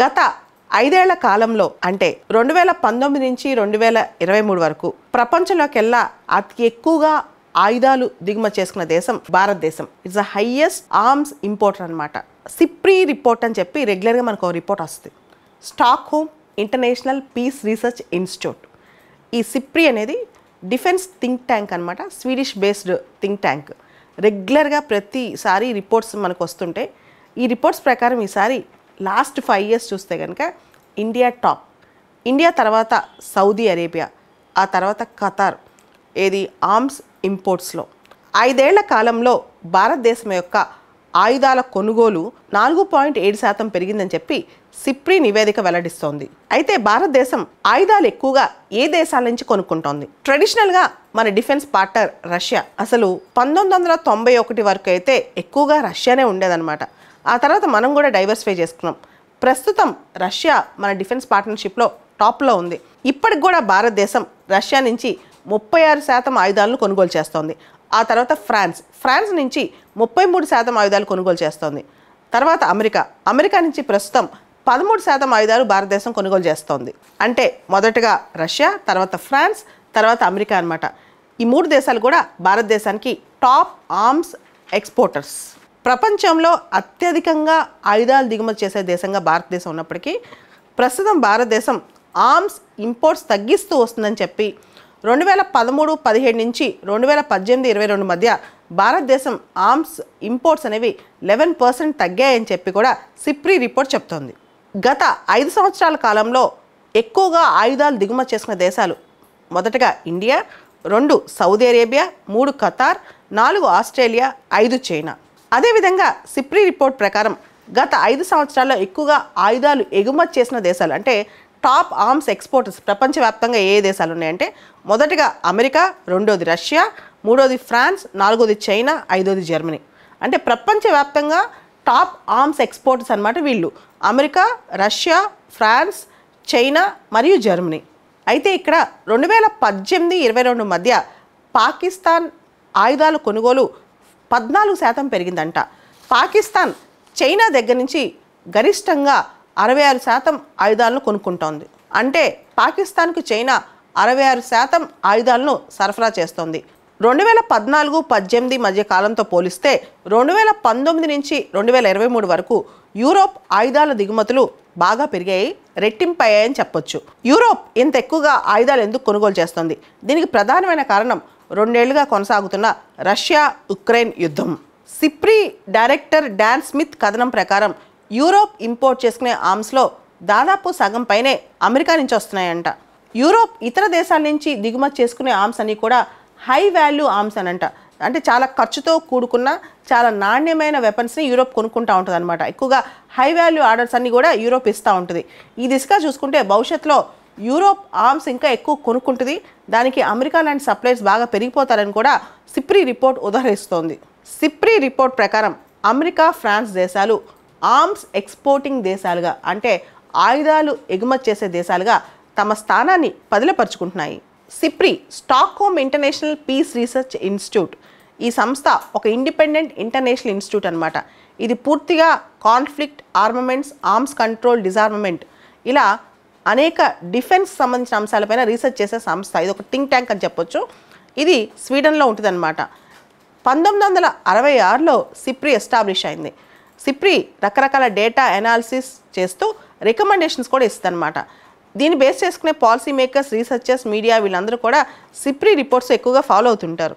గత 5 ఏళ్ల కాలంలో అంటే 2019 నుంచి 2023 వరకు ప్రపంచంలోకెల్లా అతి ఎక్కువగా ఆయుధాలు దిగుమతి చేసుకున్న దేశం భారతదేశం. It's the highest arms importer అనమాట. సిప్రీ రిపోర్ట్ అని చెప్పి రెగ్యులర్గా మనకు ఒక రిపోర్ట్ వస్తుంది. Stockholm International Peace Research Institute. ఈ సిప్రీ అనేది డిఫెన్స్ థింక్ ట్యాంక్ అనమాట. Swedish based think tank. రెగ్యులర్గా ప్రతిసారి రిపోర్ట్స్ మనకు వస్తుంటే ఈ రిపోర్ట్స్ ప్రకారం ఈసారి లాస్ట్ 5 years చూస్తే కనుక ఇండియా టాప్. ఇండియా తర్వాత సౌదీ అరేబియా, ఆ తర్వాత ఖతార్ ఏది ఆర్మ్స్ ఇంపోర్ట్స్లో. 5 ఏళ్ల కాలంలో భారతదేశం యొక్క ఆయుధాల కొనుగోలు 4.7% పెరిగిందని చెప్పి సిప్రీ నివేదిక వెల్లడిస్తోంది. అయితే భారతదేశం ఆయుధాలు ఎక్కువగా ఏ దేశాల నుంచి కొనుక్కుంటోంది? ట్రెడిషనల్గా మన డిఫెన్స్ పార్ట్నర్ రష్యా. అసలు 1991 వరకు అయితే ఎక్కువగా రష్యానే ఉండేదన్నమాట. ఆ తర్వాత మనం కూడా డైవర్సిఫై చేసుకున్నాం. ప్రస్తుతం రష్యా మన డిఫెన్స్ పార్ట్నర్షిప్లో టాప్లో ఉంది. ఇప్పటికి కూడా భారతదేశం రష్యా నుంచి 36% ఆయుధాలను కొనుగోలు చేస్తోంది. ఆ తర్వాత ఫ్రాన్స్ నుంచి 33% ఆయుధాలు కొనుగోలు చేస్తోంది. తర్వాత అమెరికా నుంచి ప్రస్తుతం 13% ఆయుధాలు భారతదేశం కొనుగోలు చేస్తోంది. అంటే మొదటగా రష్యా, తర్వాత ఫ్రాన్స్, తర్వాత అమెరికా అనమాట. ఈ 3 దేశాలు కూడా భారతదేశానికి టాప్ ఆర్మ్స్ ఎక్స్పోర్టర్స్. ప్రపంచంలో అత్యధికంగా ఆయుధాలు దిగుమతి చేసే దేశంగా భారతదేశం ఉన్నప్పటికీ ప్రస్తుతం భారతదేశం ఆర్మ్స్ ఇంపోర్ట్స్ తగ్గిస్తూ వస్తుందని చెప్పి 2013-17 నుంచి 2018-22 మధ్య భారతదేశం ఆర్మ్స్ ఇంపోర్ట్స్ అనేవి 11% తగ్గాయని చెప్పి కూడా సిప్రీ రిపోర్ట్ చెప్తోంది. గత 5 సంవత్సరాల కాలంలో ఎక్కువగా ఆయుధాలు దిగుమతి చేసుకున్న దేశాలు మొదటగా India, 2 Saudi Arabia, 3 Qatar, 4 Australia, 5 China. అదేవిధంగా సిప్రీ రిపోర్ట్ ప్రకారం గత 5 సంవత్సరాల్లో ఎక్కువగా ఆయుధాలు ఎగుమతి చేసిన దేశాలు అంటే టాప్ ఆర్మ్స్ ఎక్స్పోర్టర్స్ ప్రపంచవ్యాప్తంగా ఏ దేశాలు ఉన్నాయంటే మొదటిగా అమెరికా, రెండోది రష్యా, మూడోది ఫ్రాన్స్, నాలుగోది చైనా, ఐదోది జర్మనీ. అంటే ప్రపంచవ్యాప్తంగా టాప్ ఆర్మ్స్ ఎక్స్పోర్టర్స్ అనమాట వీళ్ళు. అమెరికా, రష్యా, ఫ్రాన్స్, చైనా మరియు జర్మనీ. అయితే ఇక్కడ 2018-22 మధ్య పాకిస్తాన్ ఆయుధాల కొనుగోలు 14% పెరిగిందంట. పాకిస్తాన్ చైనా దగ్గర నుంచి గరిష్టంగా 66% ఆయుధాలను కొనుక్కుంటోంది. అంటే పాకిస్తాన్కు చైనా 66% ఆయుధాలను సరఫరా చేస్తోంది. 2014-18 మధ్య కాలంతో పోలిస్తే 2019 నుంచి 2023 వరకు యూరోప్ ఆయుధాల దిగుమతులు బాగా పెరిగాయి, రెట్టింపయ్యాయని చెప్పొచ్చు. యూరోప్ ఇంత ఎక్కువగా ఆయుధాలు ఎందుకు కొనుగోలు చేస్తుంది? దీనికి ప్రధానమైన కారణం 2 ఏళ్లుగా కొనసాగుతున్న రష్యా ఉక్రెయిన్ యుద్ధం. సిప్రీ డైరెక్టర్ డాన్ స్మిత్ కథనం ప్రకారం యూరోప్ ఇంపోర్ట్ చేసుకునే ఆర్మ్స్లో దాదాపు సగం పైనే అమెరికా నుంచి వస్తున్నాయంట. యూరోప్ ఇతర దేశాల నుంచి దిగుమతి చేసుకునే ఆర్మ్స్ అన్నీ కూడా హై వాల్యూ ఆర్మ్స్ అనంట. అంటే చాలా ఖర్చుతో కూడుకున్న చాలా నాణ్యమైన వెపన్స్ని యూరోప్ కొనుక్కుంటూ ఉంటుంది అనమాట. ఎక్కువగా హై వాల్యూ ఆర్డర్స్ అన్నీ కూడా యూరోప్ ఇస్తూ ఉంటుంది. ఈ దిశగా చూసుకుంటే భవిష్యత్తులో యూరోప్ ఆర్మ్స్ ఇంకా ఎక్కువ కొనుక్కుంటుంది. దానికి అమెరికా లాంటి సప్లైస్ బాగా పెరిగిపోతారని కూడా సిప్రీ రిపోర్ట్ ఉదహరిస్తోంది. సిప్రీ రిపోర్ట్ ప్రకారం అమెరికా, ఫ్రాన్స్ దేశాలు ఆర్మ్స్ ఎక్స్పోర్టింగ్ దేశాలుగా అంటే ఆయుధాలు ఎగుమతి చేసే దేశాలుగా తమ స్థానాన్ని పదిలపరుచుకుంటున్నాయి. SIPRI Stockholm International Peace Research Institute. ఈ సంస్థ ఒక ఇండిపెండెంట్ ఇంటర్నేషనల్ ఇన్స్టిట్యూట్ అనమాట. ఇది పూర్తిగా conflict, armaments, arms control, disarmament ఇలా అనేక డిఫెన్స్ సంబంధించిన అంశాలపైన రీసెర్చ్ చేసే సంస్థ. ఇది ఒక థింక్ ట్యాంక్ అని చెప్పొచ్చు. ఇది స్వీడన్లో ఉంటుందన్నమాట. 1966లో సిప్రీ ఎస్టాబ్లిష్ అయింది. సిప్రీ రకరకాల డేటా అనాలిసిస్ చేస్తూ రికమెండేషన్స్ కూడా ఇస్తుందన్నమాట. దీన్ని బేస్ చేసుకునే పాలసీ మేకర్స్, రీసెర్చర్స్, మీడియా వీళ్ళందరూ కూడా సిప్రీ రిపోర్ట్స్ ఎక్కువగా ఫాలో అవుతుంటారు.